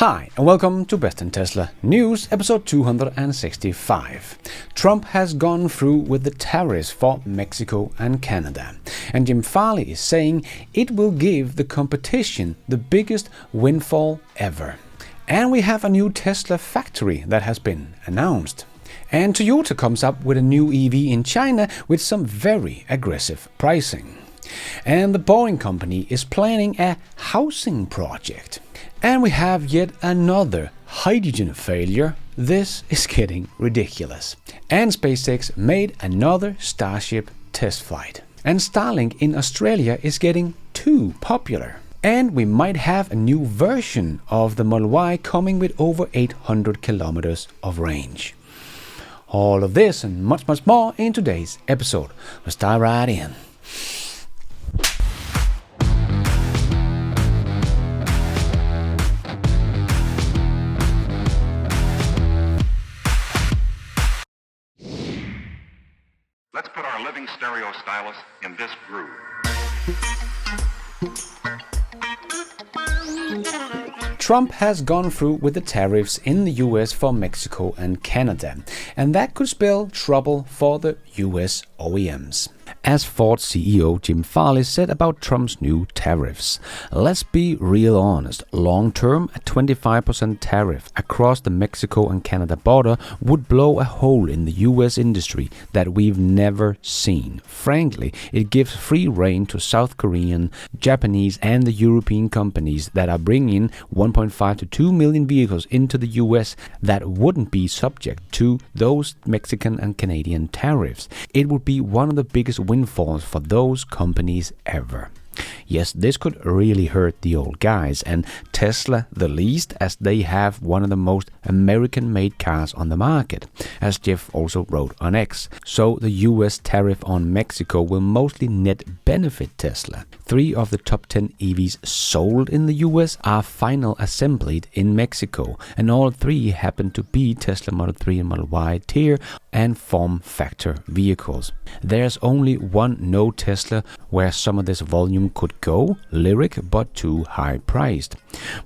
Hi, and welcome to Best in Tesla News, episode 265. Trump has gone through with the tariffs for Mexico and Canada, and Jim Farley is saying it will give the competition the biggest windfall ever. And we have a new Tesla factory that has been announced. And Toyota comes up with a new EV in China with some very aggressive pricing. And the Boring Company is planning a housing project. And we have yet another hydrogen failure. This is getting ridiculous. And SpaceX made another Starship test flight. And Starlink in Australia is getting too popular. And we might have a new version of the Model Y coming with over 800 kilometers of range. All of this and much more in today's episode. Let's dive right in. Let's put our living stereo stylus in this groove. Trump has gone through with the tariffs in the US for Mexico and Canada, and that could spell trouble for the US OEMs. As Ford CEO Jim Farley said about Trump's new tariffs, let's be real honest, long-term a 25% tariff across the Mexico and Canada border would blow a hole in the US industry that we've never seen. Frankly, it gives free rein to South Korean, Japanese and the European companies that are bringing 1.5 to 2 million vehicles into the US that wouldn't be subject to those Mexican and Canadian tariffs. It would be one of the biggest windfalls for those companies ever. Yes, this could really hurt the old guys, and Tesla the least, as they have one of the most American-made cars on the market, as Jeff also wrote on X. So the US tariff on Mexico will mostly net benefit Tesla. 3 of the top 10 EVs sold in the US are final assembled in Mexico, and all 3 happen to be Tesla Model 3 and Model Y tier and form factor vehicles. There's only one no Tesla where some of this volume could go, Lyric, but too high priced.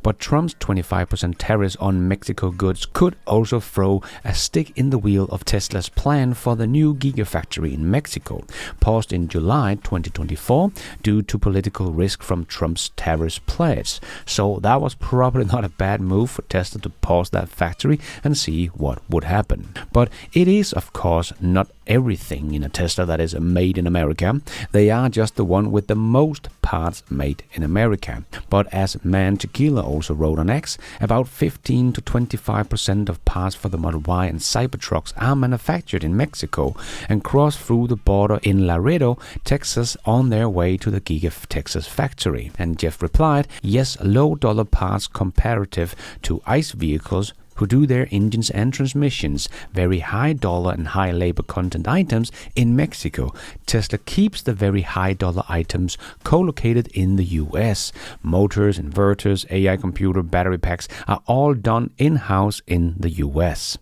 But Trump's 25% tariffs on Mexico goods could also throw a stick in the wheel of Tesla's plan for the new Gigafactory in Mexico, paused in July 2024 due to political risk from Trump's tariffs pledge. So that was probably not a bad move for Tesla to pause that factory and see what would happen. But it is, of course, not everything in a Tesla that is made in America. They are just the one with the most parts made in America. But as Man Tequila also wrote on X, about 15 to 25% of parts for the Model Y and Cybertrucks are manufactured in Mexico and cross through the border in Laredo, Texas on their way to the Giga Texas factory. And Jeff replied, yes, low dollar parts comparative to ICE vehicles who do their engines and transmissions, very high dollar and high labor content items in Mexico. Tesla keeps the very high dollar items co-located in the US. Motors, inverters, AI computer, battery packs are all done in-house in the US.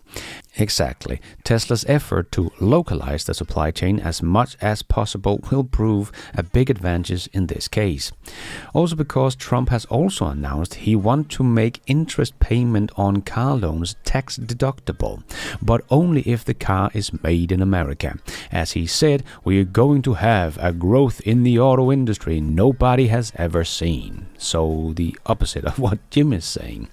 Exactly. Tesla's effort to localize the supply chain as much as possible will prove a big advantage in this case. Also because Trump has also announced he wants to make interest payment on car loans tax deductible, but only if the car is made in America. As he said, we are going to have a growth in the auto industry nobody has ever seen. So the opposite of what Jim is saying.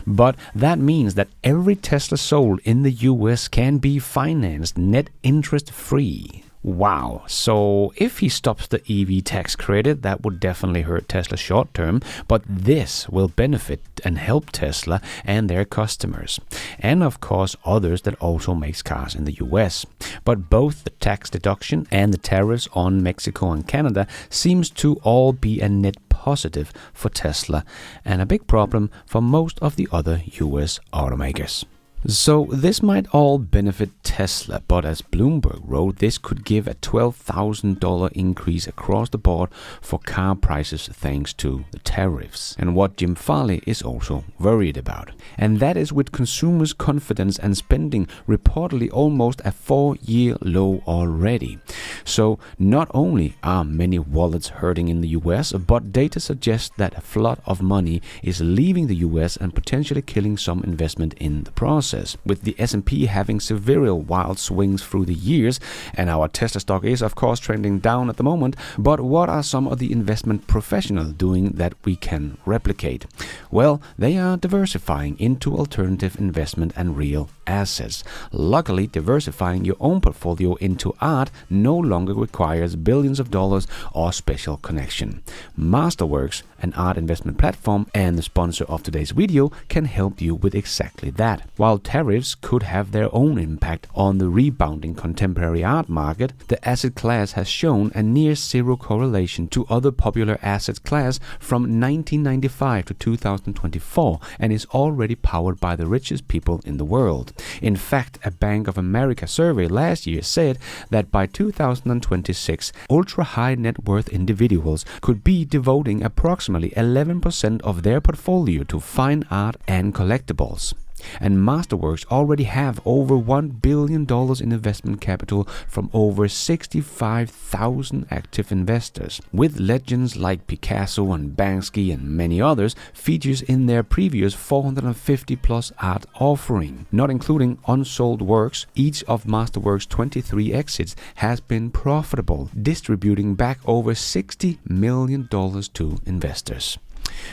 But that means that every Tesla sold in the US can be financed net interest free. Wow. So if he stops the EV tax credit, that would definitely hurt Tesla short term, but this will benefit and help Tesla and their customers. And of course others that also makes cars in the US. But both the tax deduction and the tariffs on Mexico and Canada seems to all be a net positive for Tesla and a big problem for most of the other US automakers. So this might all benefit Tesla, but as Bloomberg wrote, this could give a $12,000 increase across the board for car prices thanks to the tariffs. And what Jim Farley is also worried about. And that is with consumers' confidence and spending reportedly almost a 4-year low already. So not only are many wallets hurting in the US, but data suggests that a flood of money is leaving the US and potentially killing some investment in the process. With the S&P having severe wild swings through the years, and our Tesla stock is of course trending down at the moment, but what are some of the investment professionals doing that we can replicate? Well, they are diversifying into alternative investment and real assets. Luckily, diversifying your own portfolio into art no longer requires billions of dollars or special connection. Masterworks, an art investment platform and the sponsor of today's video, can help you with exactly that. While tariffs could have their own impact on the rebounding contemporary art market, the asset class has shown a near zero correlation to other popular asset class from 1995 to 2024 and is already powered by the richest people in the world. In fact, a Bank of America survey last year said that by 2026, ultra-high net worth individuals could be devoting approximately 11% of their portfolio to fine art and collectibles. And Masterworks already have over $1 billion in investment capital from over 65,000 active investors, with legends like Picasso and Banksy and many others features in their previous 450 plus art offering. Not including unsold works, each of Masterworks' 23 exits has been profitable, distributing back over $60 million to investors.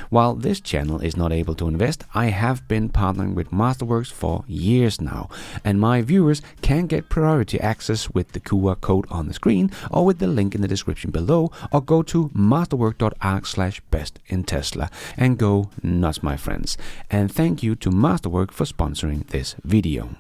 While this channel is not able to invest, I have been partnering with Masterworks for years now, and my viewers can get priority access with the QR code on the screen or with the link in the description below, or go to masterwork.arc/bestintesla and go nuts, my friends. And thank you to Masterwork for sponsoring this video.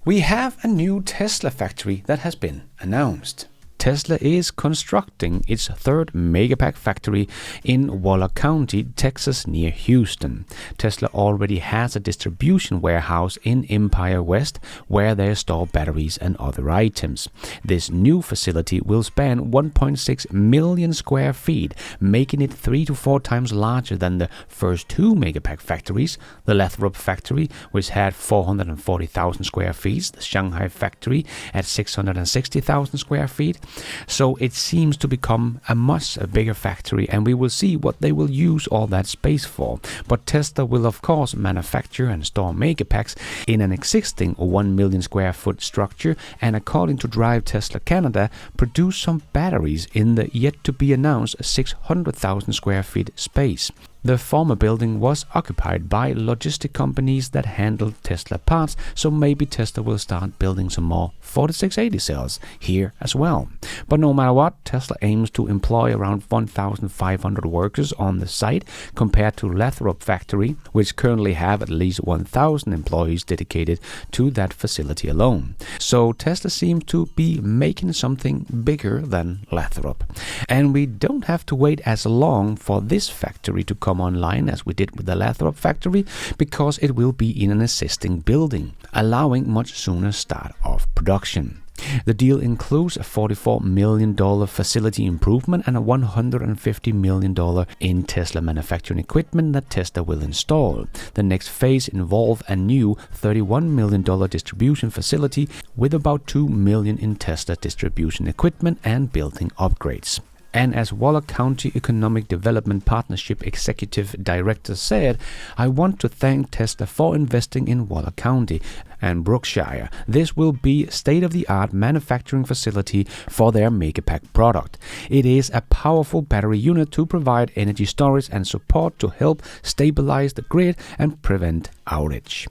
We have a new Tesla factory that has been announced. Tesla is constructing its third Megapack factory in Waller County, Texas, near Houston. Tesla already has a distribution warehouse in Empire West where they store batteries and other items. This new facility will span 1.6 million square feet, making it 3 to 4 times larger than the first 2 Megapack factories, the Lathrop factory, which had 440,000 square feet, the Shanghai factory at 660,000 square feet. So it seems to become a much bigger factory, and we will see what they will use all that space for. But Tesla will of course manufacture and store Megapacks in an existing 1 million square foot structure, and according to Drive Tesla Canada, produce some batteries in the yet to be announced 600,000 square feet space. The former building was occupied by logistic companies that handled Tesla parts, so maybe Tesla will start building some more 4680 cells here as well. But no matter what, Tesla aims to employ around 1,500 workers on the site compared to Lathrop factory, which currently have at least 1,000 employees dedicated to that facility alone. So Tesla seems to be making something bigger than Lathrop. And we don't have to wait as long for this factory to come online as we did with the Lathrop factory, because it will be in an existing building, allowing much sooner start of production. The deal includes a $44 million facility improvement and a $150 million in Tesla manufacturing equipment that Tesla will install. The next phase involves a new $31 million distribution facility with about $2 million in Tesla distribution equipment and building upgrades. And as Waller County Economic Development Partnership Executive Director said, "I want to thank Tesla for investing in Waller County and Brookshire. This will be state-of-the-art manufacturing facility for their Megapack product. It is a powerful battery unit to provide energy storage and support to help stabilize the grid and prevent outage."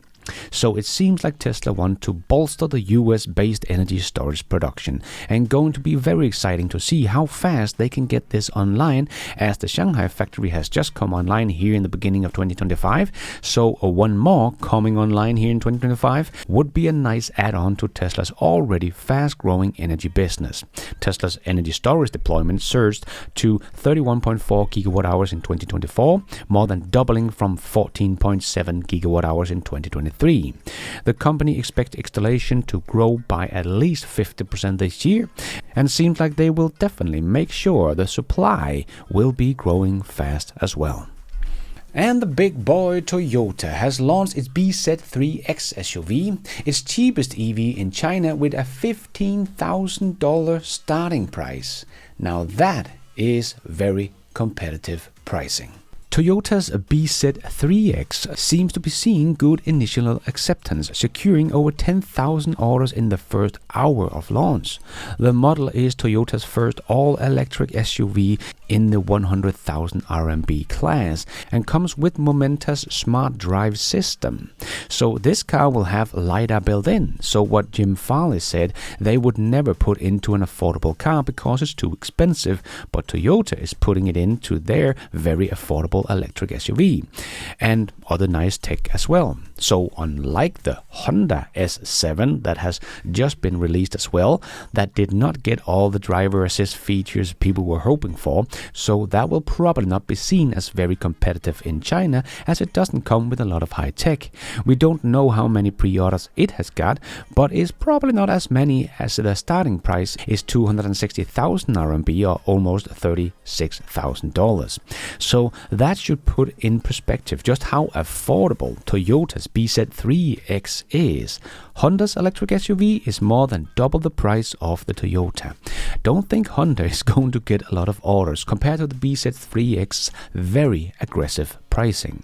So it seems like Tesla want to bolster the US-based energy storage production, and going to be very exciting to see how fast they can get this online, as the Shanghai factory has just come online here in the beginning of 2025. So one more coming online here in 2025 would be a nice add-on to Tesla's already fast-growing energy business. Tesla's energy storage deployment surged to 31.4 gigawatt hours in 2024, more than doubling from 14.7 gigawatt hours in 2023. 2023. The company expects installation to grow by at least 50% this year, and seems like they will definitely make sure the supply will be growing fast as well. And the big boy Toyota has launched its BZ3X SUV, its cheapest EV in China, with a $15,000 starting price. Now that is very competitive pricing. Toyota's BZ3X seems to be seeing good initial acceptance, securing over 10,000 orders in the first hour of launch. The model is Toyota's first all-electric SUV in the 100,000 RMB class and comes with Momenta's smart drive system. So this car will have LiDAR built in, so what Jim Farley said they would never put into an affordable car because it's too expensive, but Toyota is putting it into their very affordable electric SUV and other nice tech as well. So unlike the Honda S7 that has just been released as well, that did not get all the driver assist features people were hoping for, so that will probably not be seen as very competitive in China, as it doesn't come with a lot of high tech. We don't know how many pre-orders it has got, but it's probably not as many, as the starting price is 260,000 RMB or almost $36,000. So that should put in perspective just how affordable Toyota's BZ3X is. Honda's electric SUV is more than double the price of the Toyota. Don't think Honda is going to get a lot of orders compared to the BZ3X's very aggressive pricing.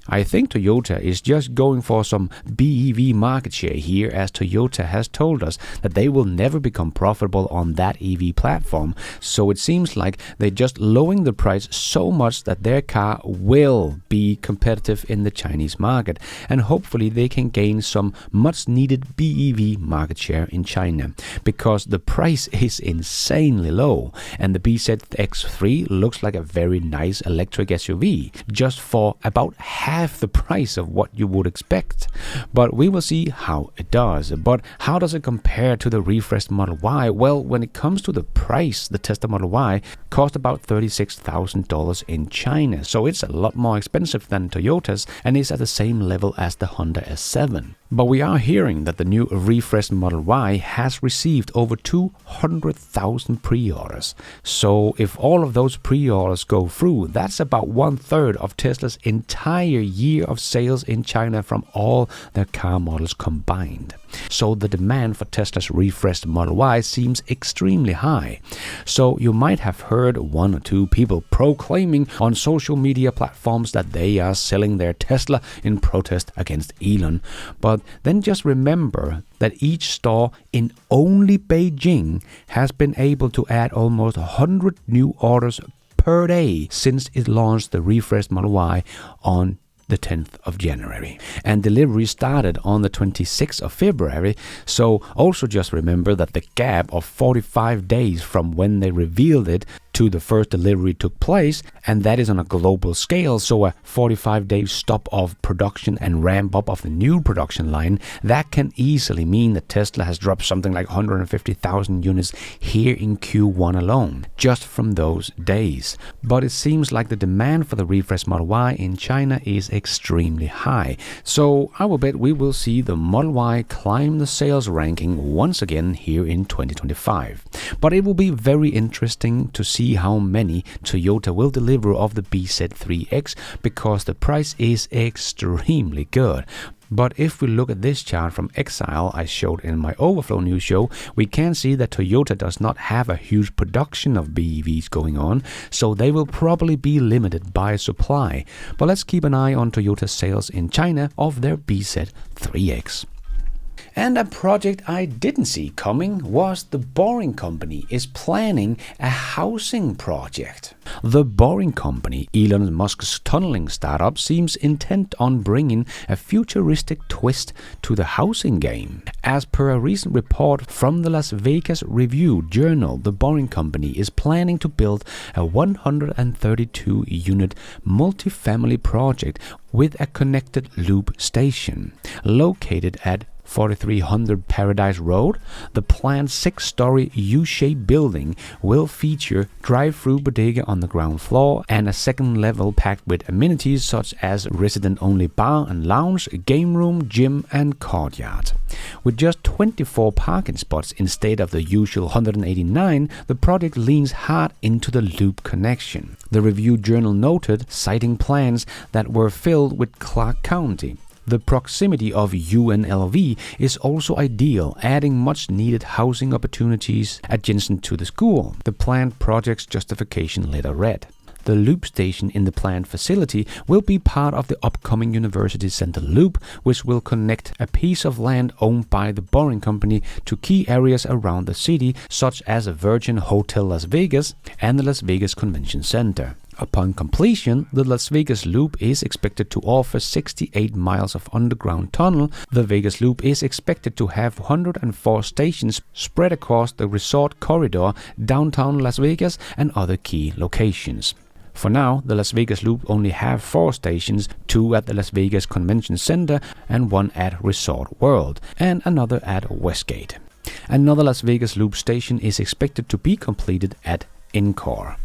I think Toyota is just going for some BEV market share here, as Toyota has told us that they will never become profitable on that EV platform, so it seems like they're just lowering the price so much that their car will be competitive in the Chinese market, and hopefully they can gain some much needed BEV market share in China, because the price is insanely low, and the BZ3X looks like a very nice electric SUV, just for about half the price of what you would expect. But we will see how it does. But how does it compare to the refreshed Model Y? Well, when it comes to the price, the Tesla Model Y cost about $36,000 in China, so it's a lot more expensive than Toyota's and is at the same level as the Honda S7. But we are hearing that the new refreshed Model Y has received over 200,000 pre-orders. So if all of those pre-orders go through, that's about 1/3 of Tesla's entire year of sales in China from all their car models combined. So the demand for Tesla's refreshed Model Y seems extremely high. So you might have heard one or two people proclaiming on social media platforms that they are selling their Tesla in protest against Elon. But then just remember that each store in only Beijing has been able to add almost 100 new orders per day since it launched the refreshed Model Y on the 10th of January. And delivery started on the 26th of February, so also just remember that the gap of 45 days from when they revealed it to the first delivery took place, and that is on a global scale, so a 45-day stop of production and ramp up of the new production line, that can easily mean that Tesla has dropped something like 150,000 units here in Q1 alone, just from those days. But it seems like the demand for the refreshed Model Y in China is extremely high, so I will bet we will see the Model Y climb the sales ranking once again here in 2025. But it will be very interesting to see how many Toyota will deliver of the BZ3X, because the price is extremely good. But if we look at this chart from Exile I showed in my Overflow News show, we can see that Toyota does not have a huge production of BEVs going on, so they will probably be limited by supply. But let's keep an eye on Toyota's sales in China of their BZ3X. And a project I didn't see coming was The Boring Company is planning a housing project. The Boring Company, Elon Musk's tunneling startup, seems intent on bringing a futuristic twist to the housing game. As per a recent report from the Las Vegas Review Journal, The Boring Company is planning to build a 132-unit multifamily project with a connected loop station located at 4300 Paradise Road, the planned 6-story U-shaped building will feature drive-through bodega on the ground floor and a second level packed with amenities such as resident-only bar and lounge, game room, gym and courtyard. With just 24 parking spots instead of the usual 189, the project leans hard into the loop connection. The review journal noted, citing plans that were filled with Clark County. The proximity of UNLV is also ideal, adding much-needed housing opportunities adjacent to the school, the planned project's justification letter read. The loop station in the planned facility will be part of the upcoming University Center Loop, which will connect a piece of land owned by the Boring Company to key areas around the city, such as the Virgin Hotel Las Vegas and the Las Vegas Convention Center. Upon completion, the Las Vegas Loop is expected to offer 68 miles of underground tunnel. The Vegas Loop is expected to have 104 stations spread across the resort corridor, downtown Las Vegas, and other key locations. For now, the Las Vegas Loop only have 4 stations, 2 at the Las Vegas Convention Center and 1 at Resort World, and another at Westgate. Another Las Vegas Loop station is expected to be completed at Encore.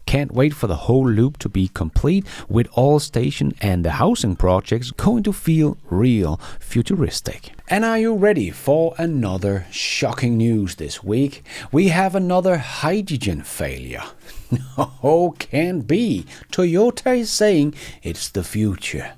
Can't wait for the whole loop to be complete, with all station and the housing projects going to feel real futuristic. And are you ready for another shocking news this week? We have another hydrogen failure. No, can't be. Toyota is saying it's the future.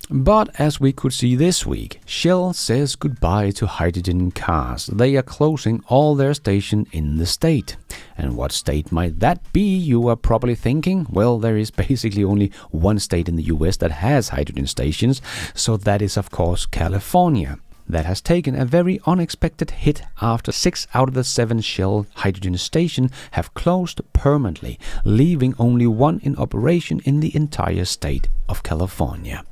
But as we could see this week, Shell says goodbye to hydrogen cars. They are closing all their stations in the state. And what state might that be, you are probably thinking? Well, there is basically only one state in the US that has hydrogen stations, so that is of course California. That has taken a very unexpected hit after 6 out of the 7 Shell hydrogen stations have closed permanently, leaving only 1 in operation in the entire state of California.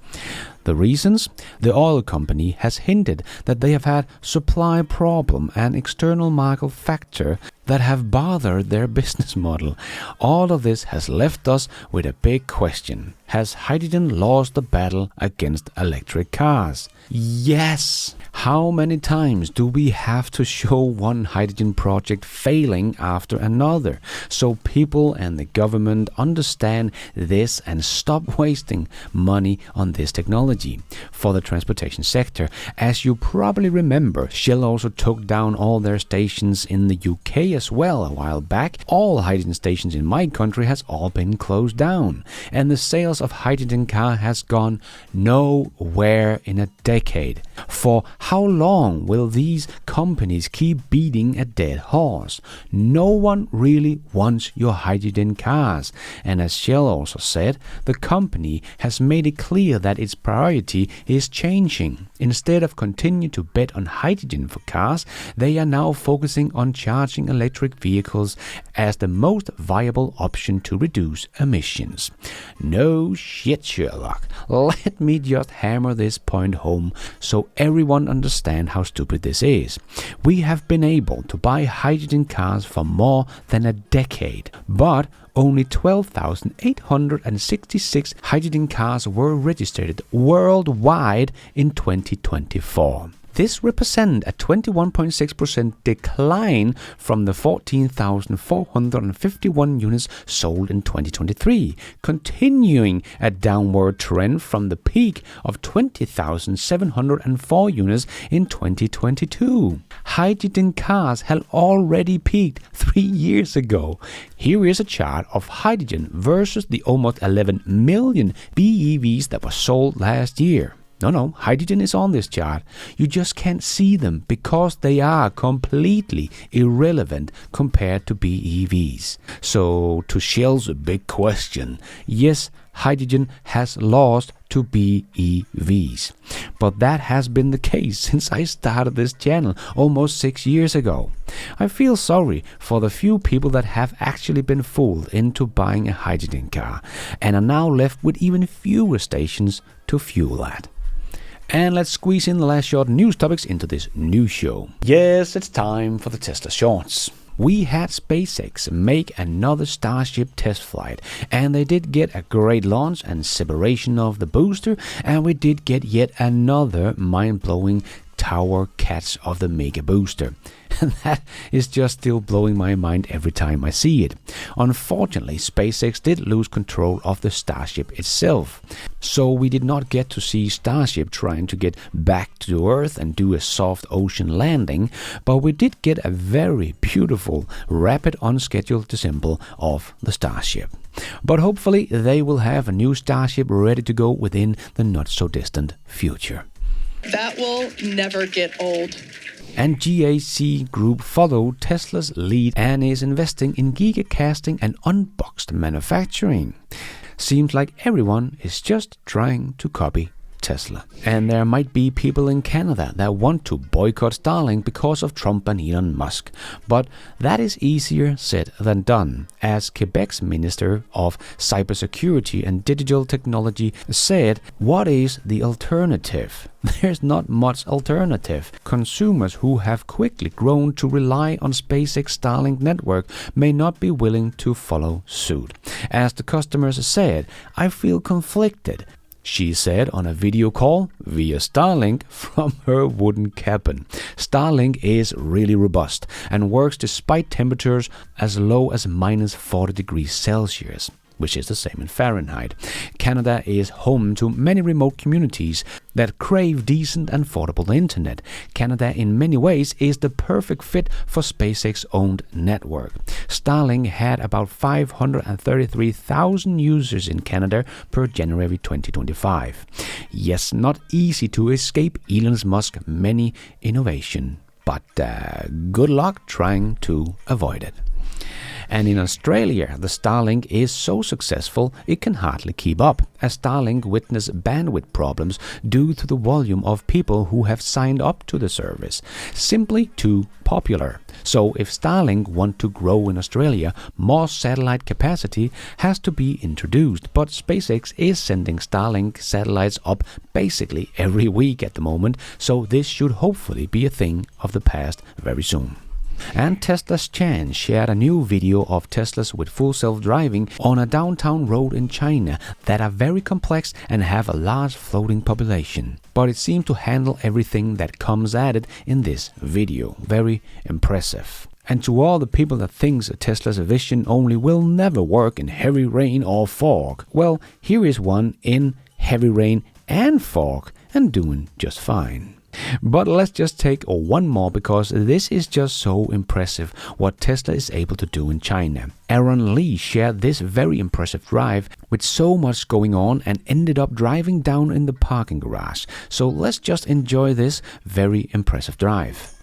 The reasons? The oil company has hinted that they have had supply problem and external market factor that have bothered their business model. All of this has left us with a big question. Has hydrogen lost the battle against electric cars? Yes! How many times do we have to show one hydrogen project failing after another, so people and the government understand this and stop wasting money on this technology? For the transportation sector, as you probably remember, Shell also took down all their stations in the UK as well a while back. All hydrogen stations in my country has all been closed down, and the sales of hydrogen car has gone nowhere in a decade. For how long will these companies keep beating a dead horse? No one really wants your hydrogen cars, and as Shell also said, the company has made it clear that its priority is changing. Instead of continue to bet on hydrogen for cars, they are now focusing on charging electric vehicles as the most viable option to reduce emissions. No shit, Sherlock. Let me just hammer this point home so everyone understands how stupid this is. We have been able to buy hydrogen cars for more than a decade, but only 12,866 hydrogen cars were registered worldwide in 2024. This represents a 21.6% decline from the 14,451 units sold in 2023, continuing a downward trend from the peak of 20,704 units in 2022. Hydrogen cars had already peaked 3 years ago. Here is a chart of hydrogen versus the almost 11 million BEVs that were sold last year. No, hydrogen is on this chart. You just can't see them because they are completely irrelevant compared to BEVs. So, to Shell's big question, yes, hydrogen has lost to BEVs. But that has been the case since I started this channel almost 6 years ago. I feel sorry for the few people that have actually been fooled into buying a hydrogen car and are now left with even fewer stations to fuel at. And let's squeeze in the last short news topics into this new show. Yes, it's time for the Tesla Shorts. We had SpaceX make another Starship test flight, and they did get a great launch and separation of the booster, and we did get yet another mind-blowing tower catch of the Mega Booster. And that is just still blowing my mind every time I see it. Unfortunately, SpaceX did lose control of the Starship itself. So we did not get to see Starship trying to get back to Earth and do a soft ocean landing, but we did get a very beautiful, rapid unscheduled disassemble of the Starship. But hopefully they will have a new Starship ready to go within the not so distant future. That will never get old. And GAC Group followed Tesla's lead and is investing in gigacasting and unboxed manufacturing. Seems like everyone is just trying to copy Tesla. And there might be people in Canada that want to boycott Starlink because of Trump and Elon Musk. But that is easier said than done, as Quebec's Minister of Cybersecurity and Digital Technology said, "What is the alternative? There's not much alternative. Consumers who have quickly grown to rely on SpaceX Starlink network may not be willing to follow suit." As the customers said, "I feel conflicted," she said on a video call via Starlink from her wooden cabin. Starlink is really robust and works despite temperatures as low as minus 40 degrees Celsius, which is the same in Fahrenheit. Canada is home to many remote communities that crave decent and affordable internet. Canada in many ways is the perfect fit for SpaceX-owned network. Starlink had about 533,000 users in Canada per January 2025. Yes, not easy to escape Elon Musk's many innovation, but good luck trying to avoid it. And in Australia, the Starlink is so successful it can hardly keep up, as Starlink witnessed bandwidth problems due to the volume of people who have signed up to the service. Simply too popular. So if Starlink want to grow in Australia, more satellite capacity has to be introduced. But SpaceX is sending Starlink satellites up basically every week at the moment, so this should hopefully be a thing of the past very soon. And Tesla's Chan shared a new video of Teslas with full self-driving on a downtown road in China that are very complex and have a large floating population. But it seemed to handle everything that comes at it in this video. Very impressive. And to all the people that thinks Tesla's vision only will never work in heavy rain or fog, well, here is one in heavy rain and fog and doing just fine. But let's just take one more, because this is just so impressive what Tesla is able to do in China. Aaron Lee shared this very impressive drive with so much going on and ended up driving down in the parking garage. So let's just enjoy this very impressive drive.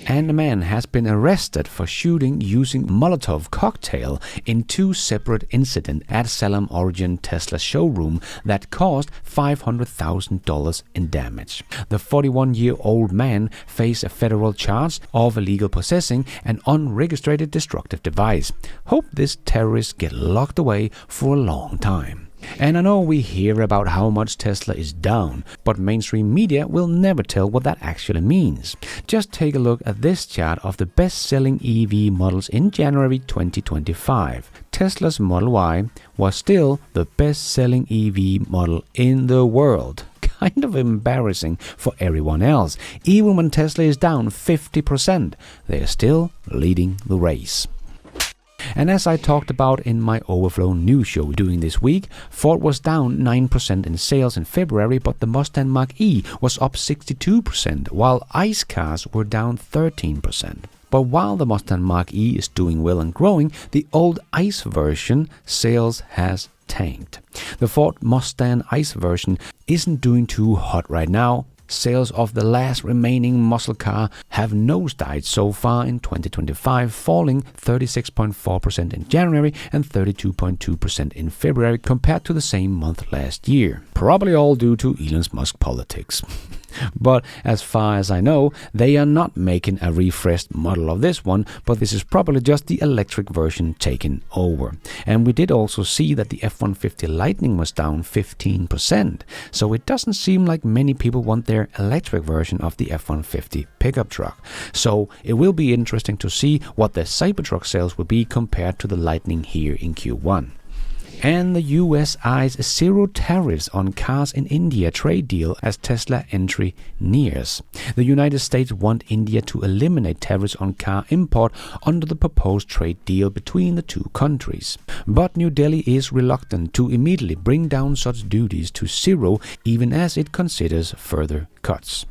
And a man has been arrested for shooting using Molotov cocktail in two separate incidents at Salem, Oregon Tesla showroom that caused $500,000 in damage. The 41-year-old man faced a federal charge of illegal possessing an unregistered destructive device. Hope this terrorist get locked away for a long time. And I know we hear about how much Tesla is down, but mainstream media will never tell what that actually means. Just take a look at this chart of the best-selling EV models in January 2025. Tesla's Model Y was still the best-selling EV model in the world. Kind of embarrassing for everyone else. Even when Tesla is down 50%, they are still leading the race. And as I talked about in my Overflow news show during this week, Ford was down 9% in sales in February, but the Mustang Mach-E was up 62%, while ICE cars were down 13%. But while the Mustang Mach-E is doing well and growing, the old ICE version sales has tanked. The Ford Mustang ICE version isn't doing too hot right now, Sales of the last remaining muscle car have nosedived so far in 2025, falling 36.4% in January and 32.2% in February compared to the same month last year. Probably all due to Elon Musk politics. But as far as I know, they are not making a refreshed model of this one, but this is probably just the electric version taken over. And we did also see that the F-150 Lightning was down 15%, so it doesn't seem like many people want their electric version of the F-150 pickup truck. So it will be interesting to see what the Cybertruck sales will be compared to the Lightning here in Q1. And the US eyes zero tariffs on cars in India trade deal as Tesla entry nears. The United States want India to eliminate tariffs on car import under the proposed trade deal between the two countries. But New Delhi is reluctant to immediately bring down such duties to zero, even as it considers further cuts.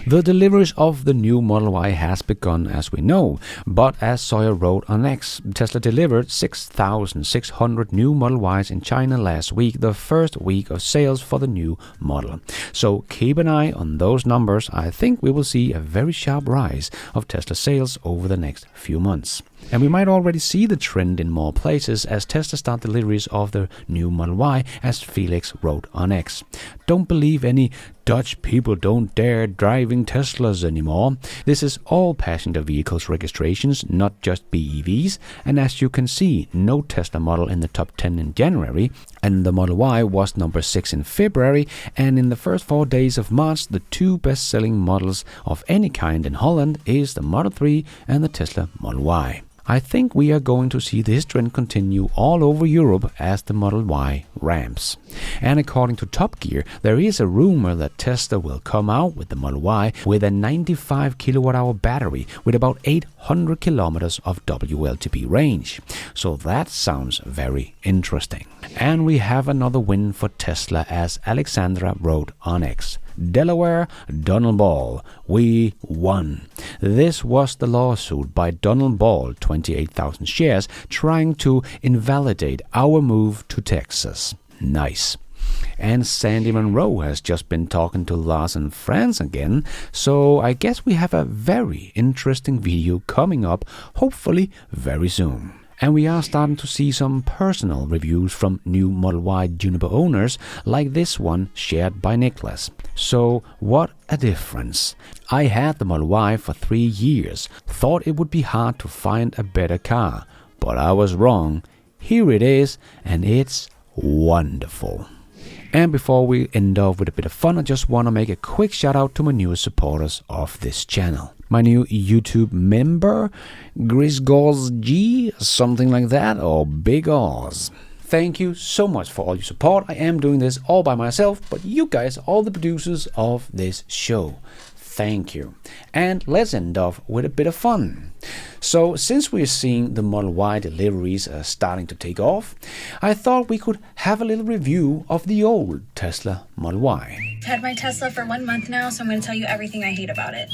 The deliveries of the new Model Y has begun, as we know, but as Sawyer wrote on X, Tesla delivered 6,600 new Model Ys in China last week, the first week of sales for the new model. So keep an eye on those numbers. I think we will see a very sharp rise of Tesla sales over the next few months. And we might already see the trend in more places as Tesla start deliveries of the new Model Y, as Felix wrote on X. Don't believe any Dutch people don't dare driving Teslas anymore. This is all passenger vehicles registrations, not just BEVs. And as you can see, no Tesla model in the top 10 in January, and the Model Y was number 6 in February, and in the first 4 days of March, the two best-selling models of any kind in Holland is the Model 3 and the Tesla Model Y. I think we are going to see this trend continue all over Europe as the Model Y ramps. And according to Top Gear, there is a rumor that Tesla will come out with the Model Y with a 95 kilowatt-hour battery with about 800 kilometers of WLTP range. So that sounds very interesting. And we have another win for Tesla, as Alexandra wrote on X. Delaware, Donald Ball, we won. This was the lawsuit by Donald Ball, 28,000 shares, trying to invalidate our move to Texas. Nice. And Sandy Monroe has just been talking to Lars and Franz again, so I guess we have a very interesting video coming up, hopefully very soon. And we are starting to see some personal reviews from new Model Y Juniper owners, like this one shared by Nicholas. So what a difference. I had the Model Y for 3 years, thought it would be hard to find a better car, but I was wrong. Here it is, and it's wonderful. And before we end off with a bit of fun, I just want to make a quick shout out to my newest supporters of this channel. My new YouTube member, Grisgauss G, something like that, or Big Oz. Thank you so much for all your support. I am doing this all by myself, but you guys are all the producers of this show. Thank you. And let's end off with a bit of fun. So since we're seeing the Model Y deliveries starting to take off, I thought we could have a little review of the old Tesla Model Y. I've had my Tesla for 1 month now, so I'm going to tell you everything I hate about it.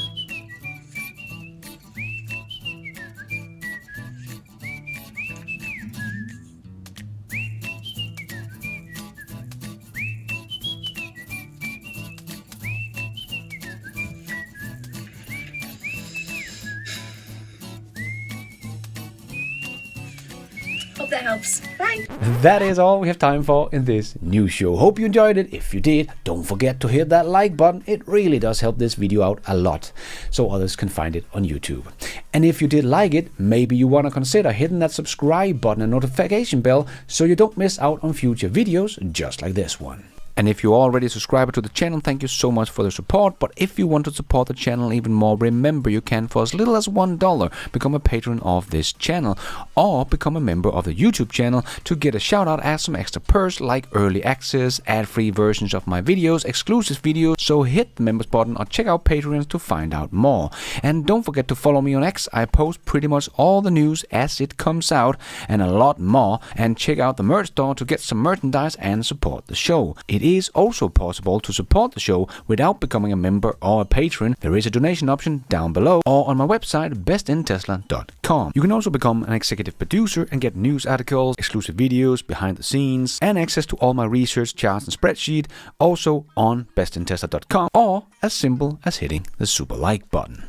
Hope that helps. Bye. That is all we have time for in this new show. Hope you enjoyed it. If you did, don't forget to hit that like button. It really does help this video out a lot, so others can find it on YouTube. And if you did like it, maybe you want to consider hitting that subscribe button and notification bell so you don't miss out on future videos just like this one. And if you're already a subscriber to the channel, thank you so much for the support. But if you want to support the channel even more, remember you can, for as little as $1, become a patron of this channel, or become a member of the YouTube channel to get a shout out as some extra perks like early access, ad-free versions of my videos, exclusive videos. So hit the members button or check out Patreon to find out more. And don't forget to follow me on X. I post pretty much all the news as it comes out and a lot more. And check out the merch store to get some merchandise and support the show. It is also possible to support the show without becoming a member or a patron. There is a donation option down below or on my website bestintesla.com. You can also become an executive producer and get news articles, exclusive videos, behind the scenes, and access to all my research, charts and spreadsheet also on bestintesla.com, or as simple as hitting the super like button.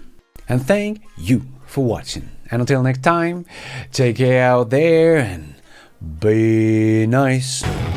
And thank you for watching. And until next time, take care out there and be nice.